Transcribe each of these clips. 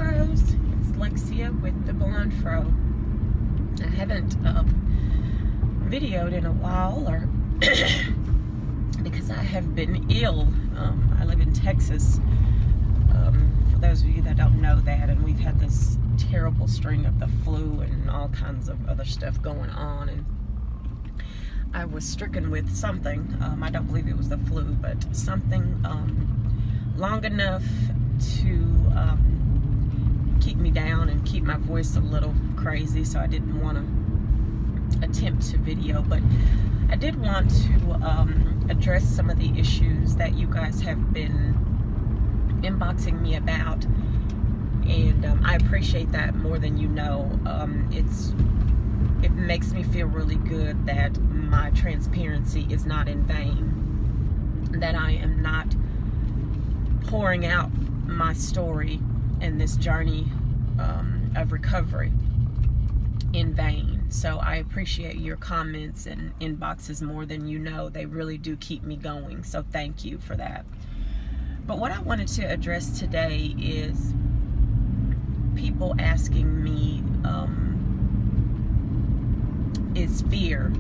Fros. It's Lexia with the Blonde Fro. I haven't videoed in a while, or because I have been ill. I live in Texas, for those of you that don't know that, and we've had this terrible string of the flu and all kinds of other stuff going on, and I was stricken with something. I don't believe it was the flu, but something long enough to keep me down and keep my voice a little crazy, so I didn't want to attempt to video. But I did want to address some of the issues that you guys have been inboxing me about, and I appreciate that more than you know. It makes me feel really good that my transparency is not in vain, that I am not pouring out my story and this journey of recovery in vain. So I appreciate your comments and inboxes more than you know. They really do keep me going, so thank you for that. But what I wanted to address today is people asking me, is fear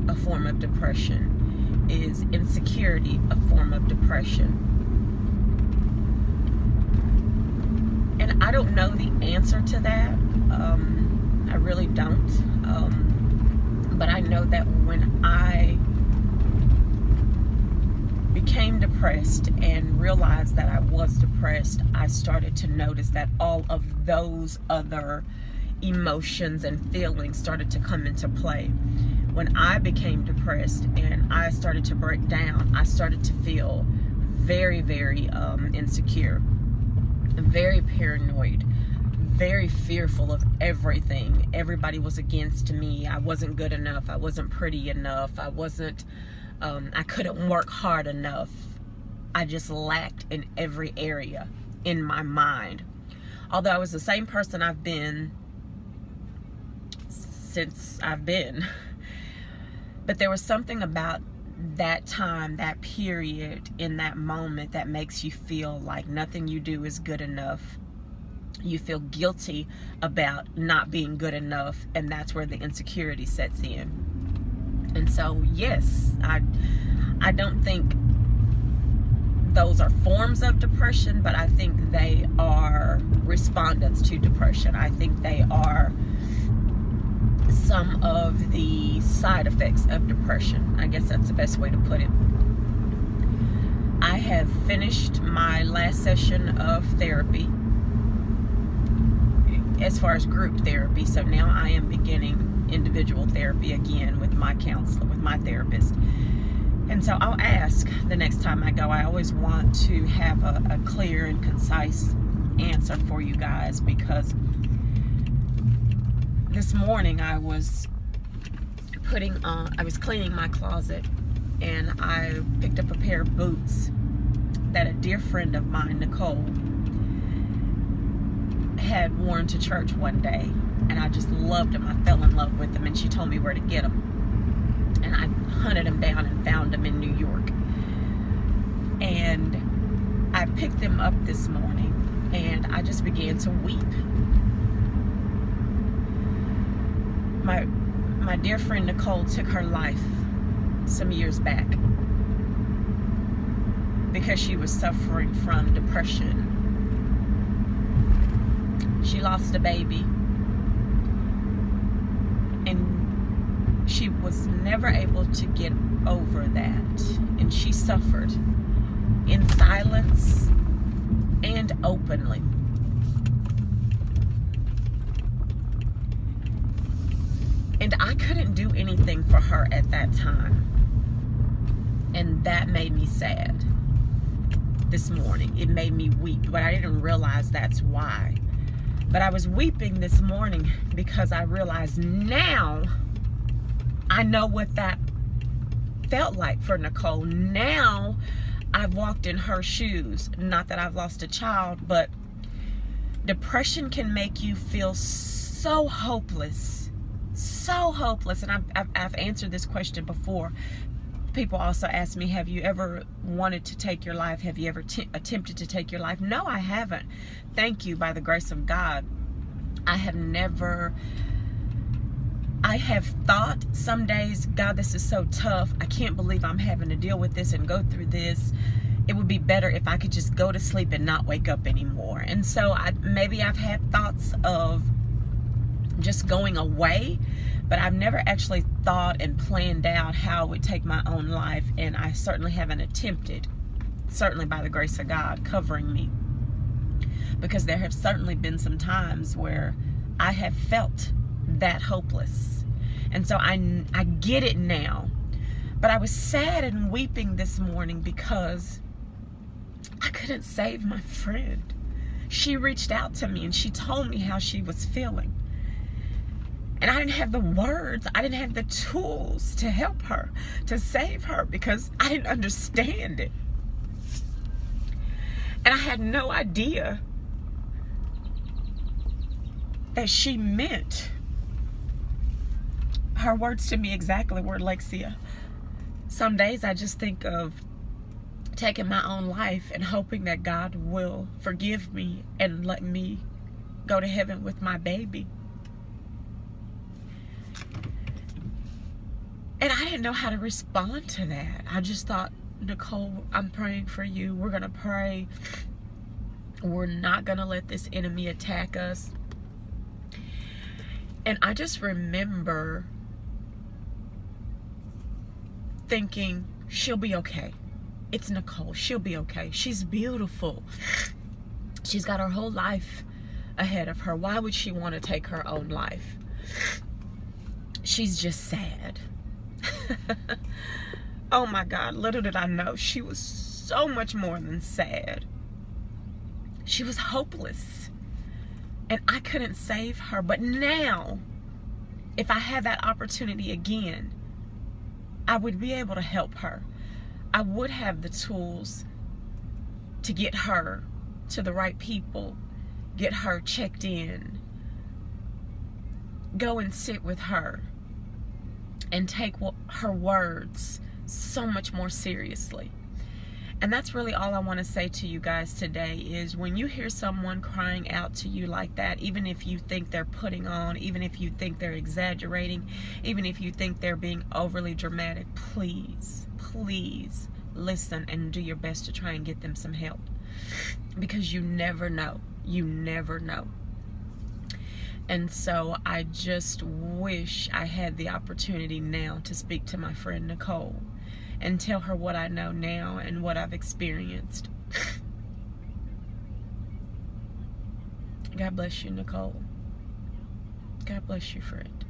a form of depression? Is insecurity a form of depression? And I don't know the answer to that. I really don't. But I know that when I became depressed and realized that I was depressed, I started to notice that all of those other emotions and feelings started to come into play. When I became depressed and I started to break down, I started to feel very, very insecure, very paranoid, very fearful of everything. Everybody was against me. I wasn't good enough. I wasn't pretty enough. I couldn't work hard enough. I just lacked in every area in my mind. Although I was the same person I've been since I've been. But there was something about that time, that period, in that moment that makes you feel like nothing you do is good enough. You feel guilty about not being good enough, and that's where the insecurity sets in. And so, yes, I don't think those are forms of depression, but I think they are respondents to depression. I think they are some of the side effects of depression. I guess that's the best way to put it. I have finished my last session of therapy as far as group therapy, so now I am beginning individual therapy again with my counselor, with my therapist. And so I'll ask the next time I go. I always want to have a clear and concise answer for you guys, because this morning I was cleaning my closet, and I picked up a pair of boots that a dear friend of mine, Nicole, had worn to church one day, and I just loved them. I fell in love with them, and she told me where to get them, and I hunted them down and found them in New York. And I picked them up this morning, and I just began to weep. My dear friend Nicole took her life some years back because she was suffering from depression. She lost a baby, and she was never able to get over that, and she suffered in silence and openly. And I couldn't do anything for her at that time. And that made me sad this morning. It made me weep, but I didn't realize that's why. But I was weeping this morning because I realized now I know what that felt like for Nicole. Now I've walked in her shoes. Not that I've lost a child, but depression can make you feel so hopeless. So hopeless. And I've answered this question before. People also ask me, have you ever wanted to take your life? Have you ever attempted to take your life? No, I haven't. Thank you, by the grace of God. I have never. I have thought some days, God, this is so tough. I can't believe I'm having to deal with this and go through this. It would be better if I could just go to sleep and not wake up anymore. And so maybe I've had thoughts of just going away, but I've never actually thought and planned out how I would take my own life, and I certainly haven't attempted, certainly by the grace of God covering me, because there have certainly been some times where I have felt that hopeless. And so I get it now. But I was sad and weeping this morning because I couldn't save my friend. She reached out to me and she told me how she was feeling. And I didn't have the words, I didn't have the tools to help her, to save her, because I didn't understand it. And I had no idea that she meant her words to me exactly were, Lexia, some days I just think of taking my own life and hoping that God will forgive me and let me go to heaven with my baby. And I didn't know how to respond to that. I just thought, Nicole, I'm praying for you. We're going to pray. We're not going to let this enemy attack us. And I just remember thinking, she'll be okay. It's Nicole. She'll be okay. She's beautiful. She's got her whole life ahead of her. Why would she want to take her own life? She's just sad. Oh my God, little did I know, she was so much more than sad. She was hopeless. And I couldn't save her. But now, if I had that opportunity again, I would be able to help her. I would have the tools to get her to the right people, get her checked in, go and sit with her, and take her words so much more seriously. And that's really all I want to say to you guys today is, when you hear someone crying out to you like that, even if you think they're putting on, even if you think they're exaggerating, even if you think they're being overly dramatic, please, please listen and do your best to try and get them some help. Because you never know. You never know. And so I just wish I had the opportunity now to speak to my friend Nicole and tell her what I know now and what I've experienced. God bless you, Nicole. God bless you, friend.